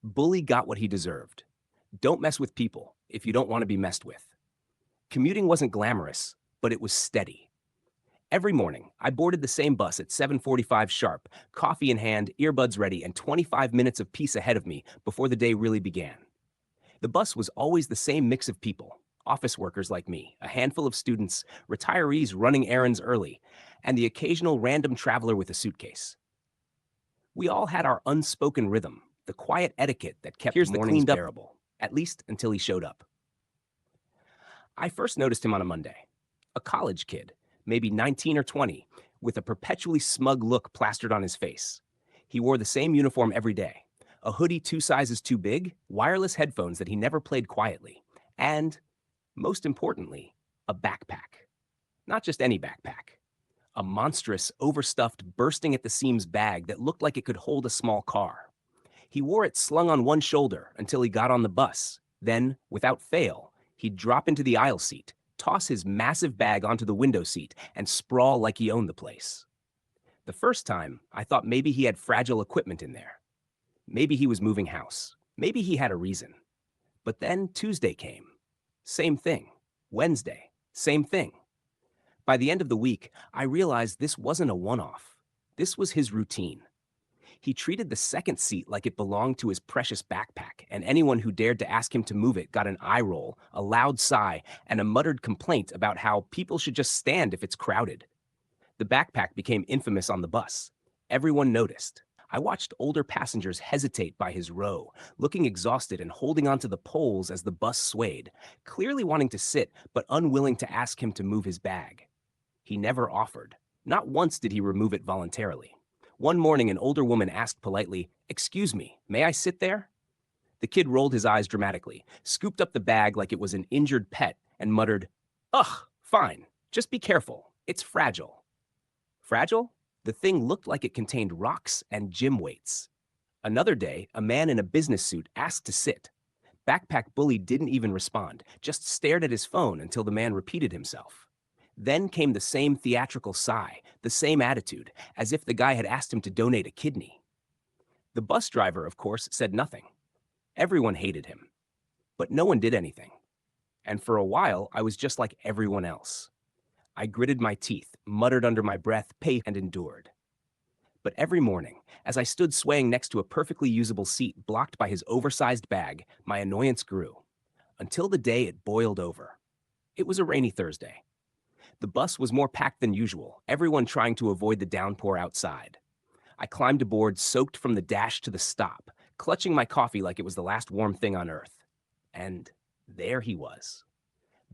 Bully got what he deserved. Don't mess with people if you don't want to be messed with. Commuting wasn't glamorous, but it was steady. Every morning, I boarded the same bus at 7:45 sharp, coffee in hand, earbuds ready, and 25 minutes of peace ahead of me before the day really began. The bus was always the same mix of people: office workers like me, a handful of students, retirees running errands early, and the occasional random traveler with a suitcase. We all had our unspoken rhythm, the quiet etiquette that kept Here's the mornings cleaned up. bearable, at least until he showed up. I first noticed him on a Monday. A college kid, maybe 19 or 20, with a perpetually smug look plastered on his face. He wore the same uniform every day: a hoodie 2 sizes too big, wireless headphones that he never played quietly, and, most importantly, a backpack. Not just any backpack. A monstrous, overstuffed, bursting at the seams bag that looked like it could hold a small car. He wore it slung on one shoulder until he got on the bus. Then, without fail, he'd drop into the aisle seat, toss his massive bag onto the window seat, and sprawl like he owned the place. The first time, I thought maybe he had fragile equipment in there. Maybe he was moving house. Maybe he had a reason. But then Tuesday came. Same thing. Wednesday. Same thing. By the end of the week, I realized this wasn't a one off. This was his routine. He treated the second seat like it belonged to his precious backpack, and anyone who dared to ask him to move it got an eye roll, a loud sigh, and a muttered complaint about how people should just stand if it's crowded. The backpack became infamous on the bus. Everyone noticed. I watched older passengers hesitate by his row, looking exhausted and holding onto the poles as the bus swayed, clearly wanting to sit but unwilling to ask him to move his bag. He never offered. Not once did he remove it voluntarily. One morning, an older woman asked politely, "Excuse me, may I sit there?" The kid rolled his eyes dramatically, scooped up the bag like it was an injured pet, and muttered, "Ugh, fine. Just be careful. It's fragile." Fragile? The thing looked like it contained rocks and gym weights. Another day, a man in a business suit asked to sit. Backpack Bully didn't even respond, just stared at his phone until the man repeated himself. Then came the same theatrical sigh, the same attitude, as if the guy had asked him to donate a kidney. The bus driver, of course, said nothing. Everyone hated him. But no one did anything. And for a while, I was just like everyone else. I gritted my teeth, muttered under my breath, paid, and endured. But every morning, as I stood swaying next to a perfectly usable seat blocked by his oversized bag, my annoyance grew. Until the day it boiled over. It was a rainy Thursday. The bus was more packed than usual, everyone trying to avoid the downpour outside. I climbed aboard, soaked from the dash to the stop, clutching my coffee like it was the last warm thing on earth. And there he was.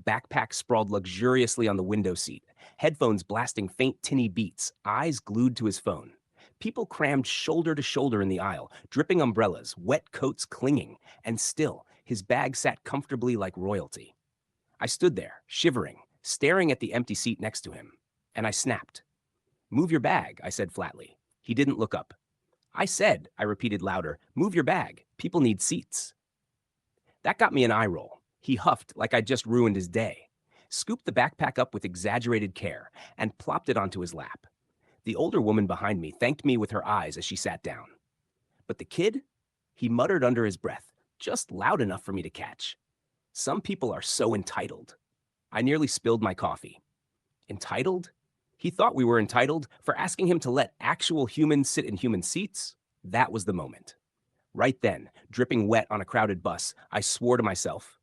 Backpack sprawled luxuriously on the window seat, headphones blasting faint tinny beats, eyes glued to his phone. People crammed shoulder to shoulder in the aisle, dripping umbrellas, wet coats clinging, and still, his bag sat comfortably like royalty. I stood there, shivering, staring at the empty seat next to him, and I snapped. "Move your bag," I said flatly. He didn't look up. I repeated louder, "move your bag. People need seats." That got me an eye roll. He huffed like I'd just ruined his day, scooped the backpack up with exaggerated care, and plopped it onto his lap. The older woman behind me thanked me with her eyes as she sat down. But the kid? He muttered under his breath, just loud enough for me to catch. "Some people are so entitled." I nearly spilled my coffee. Entitled? He thought we were entitled for asking him to let actual humans sit in human seats? That was the moment. Right then, dripping wet on a crowded bus, I swore to myself,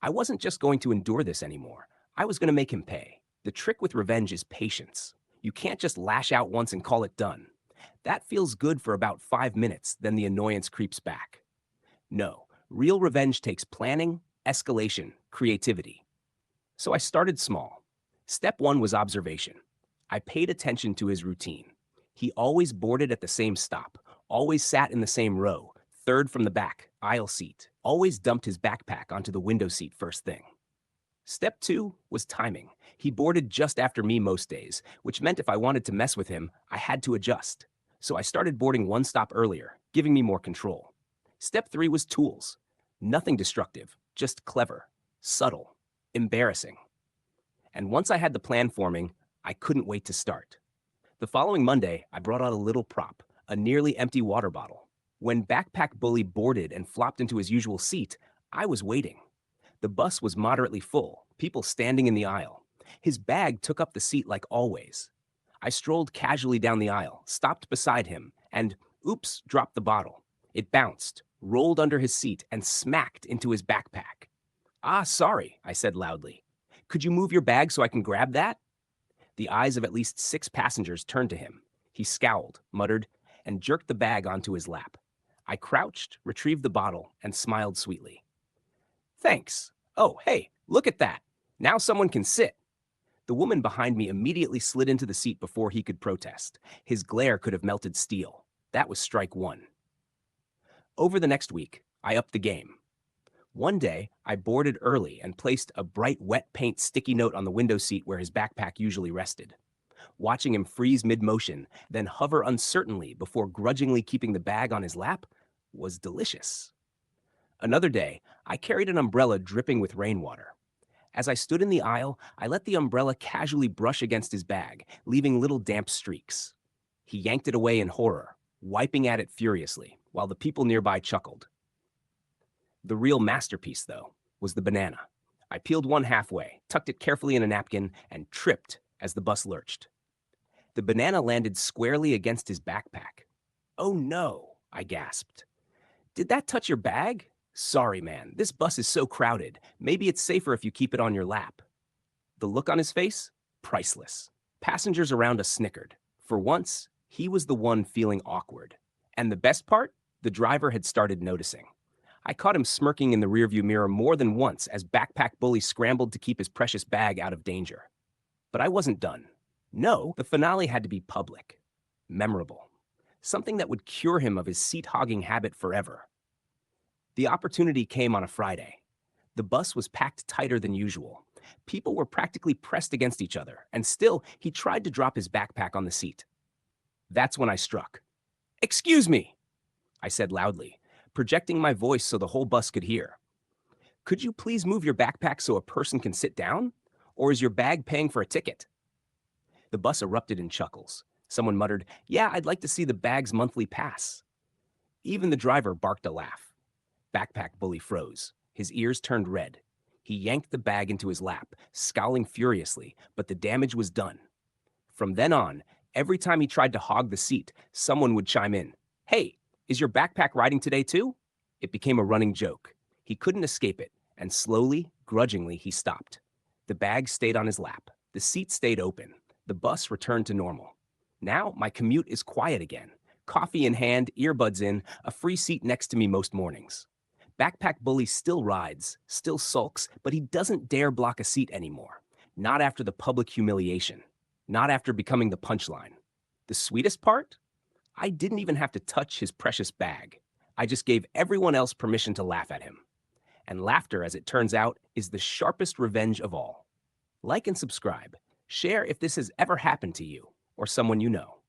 I wasn't just going to endure this anymore. I was going to make him pay. The trick with revenge is patience. You can't just lash out once and call it done. That feels good for about 5 minutes, then the annoyance creeps back. No, real revenge takes planning, escalation, creativity. So I started small. Step one was observation. I paid attention to his routine. He always boarded at the same stop, always sat in the same row, third from the back, aisle seat, always dumped his backpack onto the window seat first thing. Step two was timing. He boarded just after me most days, which meant if I wanted to mess with him, I had to adjust. So I started boarding one stop earlier, giving me more control. Step three was tools. Nothing destructive, just clever, subtle, embarrassing. And once I had the plan forming, I couldn't wait to start. The following Monday, I brought out a little prop, a nearly empty water bottle. When Backpack Bully boarded and flopped into his usual seat, I was waiting. The bus was moderately full, people standing in the aisle. His bag took up the seat like always. I strolled casually down the aisle, stopped beside him, and, oops, dropped the bottle. It bounced, rolled under his seat, and smacked into his backpack. "Ah, sorry," I said loudly. "Could you move your bag so I can grab that?" The eyes of at least 6 passengers turned to him. He scowled, muttered, and jerked the bag onto his lap. I crouched, retrieved the bottle, and smiled sweetly. "Thanks. Oh, hey, look at that. Now someone can sit." The woman behind me immediately slid into the seat before he could protest. His glare could have melted steel. That was strike one. Over the next week, I upped the game. One day, I boarded early and placed a bright wet paint sticky note on the window seat where his backpack usually rested. Watching him freeze mid-motion, then hover uncertainly before grudgingly keeping the bag on his lap was delicious. Another day, I carried an umbrella dripping with rainwater. As I stood in the aisle, I let the umbrella casually brush against his bag, leaving little damp streaks. He yanked it away in horror, wiping at it furiously, while the people nearby chuckled. The real masterpiece, though, was the banana. I peeled one halfway, tucked it carefully in a napkin, and tripped as the bus lurched. The banana landed squarely against his backpack. "Oh no," I gasped. "Did that touch your bag? Sorry, man, this bus is so crowded. Maybe it's safer if you keep it on your lap." The look on his face? Priceless. Passengers around us snickered. For once, he was the one feeling awkward. And the best part? The driver had started noticing. I caught him smirking in the rearview mirror more than once as Backpack Bully scrambled to keep his precious bag out of danger. But I wasn't done. No, the finale had to be public. Memorable. Something that would cure him of his seat-hogging habit forever. The opportunity came on a Friday. The bus was packed tighter than usual. People were practically pressed against each other, and still, he tried to drop his backpack on the seat. That's when I struck. "Excuse me," I said loudly, projecting my voice so the whole bus could hear. "Could you please move your backpack so a person can sit down? Or is your bag paying for a ticket?" The bus erupted in chuckles. Someone muttered, "Yeah, I'd like to see the bag's monthly pass." Even the driver barked a laugh. Backpack Bully froze. His ears turned red. He yanked the bag into his lap, scowling furiously, but the damage was done. From then on, every time he tried to hog the seat, someone would chime in, "Hey, is your backpack riding today too?" It became a running joke. He couldn't escape it, and slowly, grudgingly, he stopped. The bag stayed on his lap. The seat stayed open. The bus returned to normal. Now my commute is quiet again. Coffee in hand, earbuds in, a free seat next to me most mornings. Backpack Bully still rides, still sulks, but he doesn't dare block a seat anymore. Not after the public humiliation. Not after becoming the punchline. The sweetest part? I didn't even have to touch his precious bag. I just gave everyone else permission to laugh at him. And laughter, as it turns out, is the sharpest revenge of all. Like and subscribe. Share if this has ever happened to you or someone you know.